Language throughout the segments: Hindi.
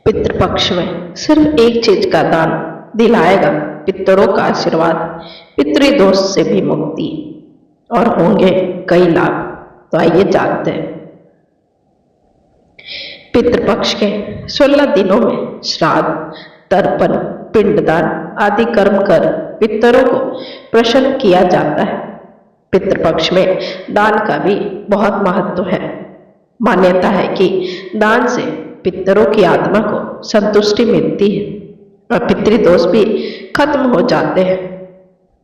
पितृपक्ष में सिर्फ एक चीज का दान दिलाएगा पितरों का आशीर्वाद, पितृदोष से भी मुक्ति और होंगे कई लाभ। तो आइए जानते हैं। पितृपक्ष के 16 दिनों में श्राद्ध, तर्पण, पिंडदान आदि कर्म कर पितरों को प्रसन्न किया जाता है। पितृपक्ष में दान का भी बहुत महत्व है। मान्यता है कि दान से पितरों की आत्मा को संतुष्टि मिलती है और पितृदोष भी खत्म हो जाते हैं।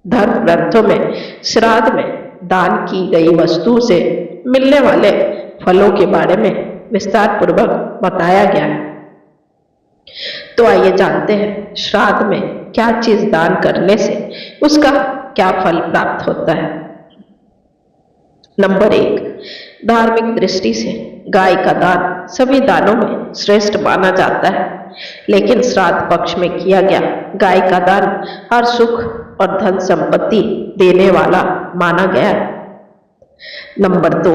धर्म ग्रंथों में श्राद्ध में दान की गई वस्तु से मिलने वाले फलों के बारे में विस्तार पूर्वक बताया गया है। तो आइए जानते हैं श्राद्ध में क्या चीज दान करने से उसका क्या फल प्राप्त होता है। नंबर 1, धार्मिक दृष्टि से गाय का दान सभी दानों में श्रेष्ठ माना जाता है, लेकिन श्राद्ध पक्ष में किया गया गाय का दान हर सुख और धन संपत्ति देने वाला माना गया है। नंबर 2,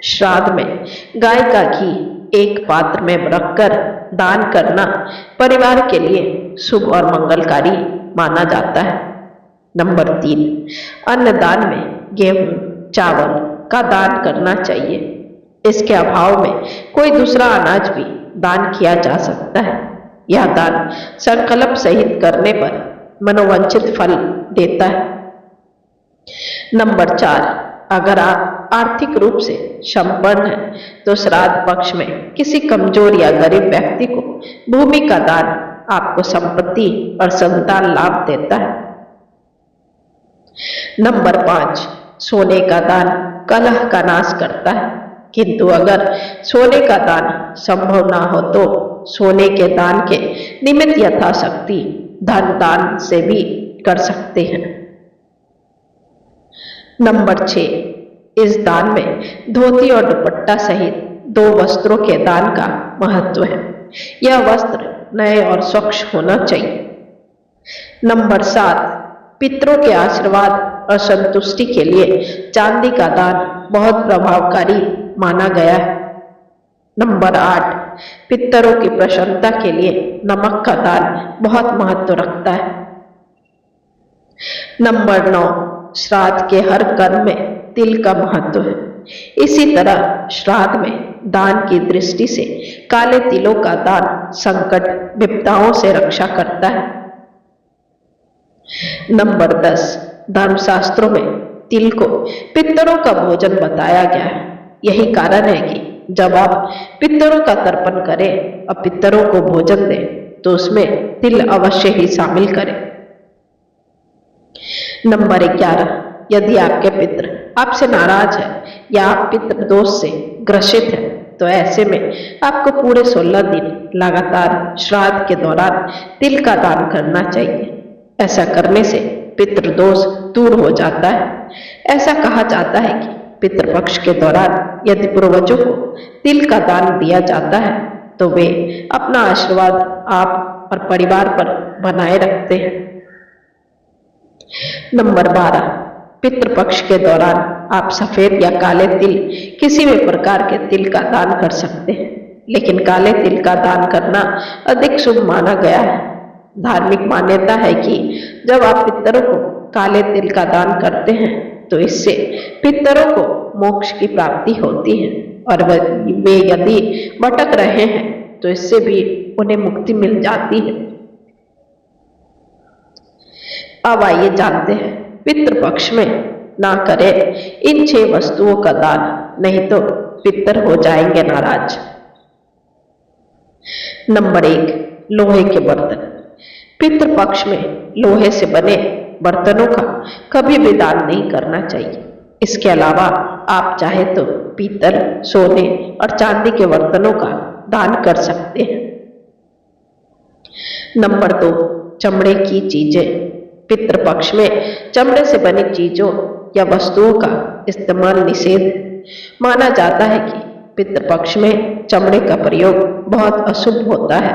श्राद्ध में गाय का घी एक पात्र में रखकर दान करना परिवार के लिए शुभ और मंगलकारी माना जाता है। नंबर 3, अन्नदान में गेहूं, चावल का दान करना चाहिए। इसके अभाव में कोई दूसरा अनाज भी दान किया जा सकता है। यह दान संकल्प सहित करने पर मनोवांछित फल देता है। नंबर 4, अगर आप आर्थिक रूप से संपन्न हैं तो श्राद्ध पक्ष में किसी कमजोर या गरीब व्यक्ति को भूमि का दान आपको संपत्ति और संतान लाभ देता है। नंबर 5, सोने का दान कलह का नाश करता है, किंतु अगर सोने का दान संभव ना हो तो सोने के दान के निमित्त यथाशक्ति धन दान से भी कर सकते हैं। नंबर 6, इस दान में धोती और दुपट्टा सहित 2 वस्त्रों के दान का महत्व है। यह वस्त्र नए और स्वच्छ होना चाहिए। नंबर 7, पितरों के आशीर्वाद और संतुष्टि के लिए चांदी का दान बहुत प्रभावकारी माना गया है। नंबर 8, पितरों की प्रसन्नता के लिए नमक का दान बहुत महत्व रखता है। नंबर 9, श्राद्ध के हर कर्म में तिल का महत्व है। इसी तरह श्राद्ध में दान की दृष्टि से काले तिलों का दान संकट विपदाओं से रक्षा करता है। नंबर 10, धर्मशास्त्रों में तिल को पितरों का भोजन बताया गया है। यही कारण है कि जब आप पितरों का तर्पण करें और पितरों को भोजन दें तो उसमें तिल अवश्य ही शामिल करें। नंबर 11, यदि आपके पितर आपसे नाराज है या आप पितृ दोष से ग्रसित हैं तो ऐसे में आपको पूरे 16 दिन लगातार श्राद्ध के दौरान तिल का दान करना चाहिए। ऐसा करने से पितृदोष दूर हो जाता है। ऐसा कहा जाता है कि पितृपक्ष के दौरान यदि पूर्वजों को तिल का दान दिया जाता है तो वे अपना आशीर्वाद आप और परिवार पर बनाए रखते हैं। नंबर 12, पितृपक्ष के दौरान आप सफेद या काले तिल किसी भी प्रकार के तिल का दान कर सकते हैं, लेकिन काले तिल का दान करना अधिक शुभ माना गया है। धार्मिक मान्यता है कि जब आप पितरों को काले तिल का दान करते हैं तो इससे पितरों को मोक्ष की प्राप्ति होती है और वे यदि भटक रहे हैं तो इससे भी उन्हें मुक्ति मिल जाती है। अब आइए जानते हैं पितृपक्ष में ना करें इन 6 वस्तुओं का दान, नहीं तो पितर हो जाएंगे नाराज। नंबर 1, लोहे के बर्तन। पितृपक्ष में लोहे से बने बर्तनों का कभी भी दान नहीं करना चाहिए। इसके अलावा आप चाहे तो पीतल, सोने और चांदी के बर्तनों का दान कर सकते हैं। नंबर 2, चमड़े की चीजें। पितृपक्ष में चमड़े से बनी चीजों या वस्तुओं का इस्तेमाल निषेध माना जाता है कि पितृपक्ष में चमड़े का प्रयोग बहुत अशुभ होता है।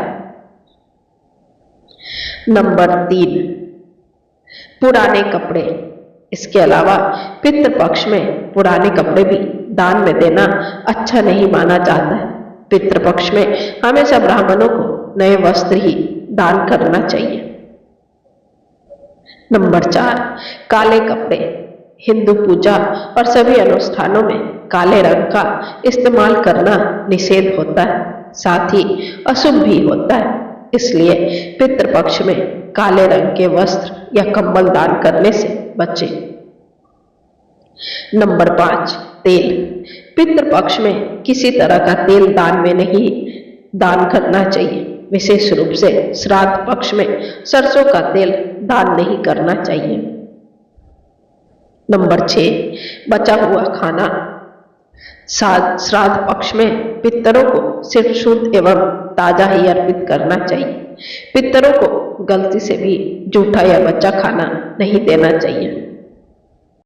नंबर 3, पुराने कपड़े। इसके अलावा पितृपक्ष में पुराने कपड़े भी दान में देना अच्छा नहीं माना जाता है। पितृपक्ष में हमेशा ब्राह्मणों को नए वस्त्र ही दान करना चाहिए। नंबर 4, काले कपड़े। हिंदू पूजा और सभी अनुष्ठानों में काले रंग का इस्तेमाल करना निषेध होता है, साथ ही अशुभ भी होता है। इसलिए पितृपक्ष में काले रंग के वस्त्र या कंबल दान करने से बचें। नंबर 5, तेल। पितृपक्ष में किसी तरह का तेल दान में नहीं दान करना चाहिए। विशेष रूप से श्राद्ध पक्ष में सरसों का तेल दान नहीं करना चाहिए। नंबर 6, बचा हुआ खाना। श्राद्ध पक्ष में पितरों को सिर्फ शुद्ध एवं ताजा ही अर्पित करना चाहिए। पितरों को गलती से भी जूठा या बचा खाना नहीं देना चाहिए।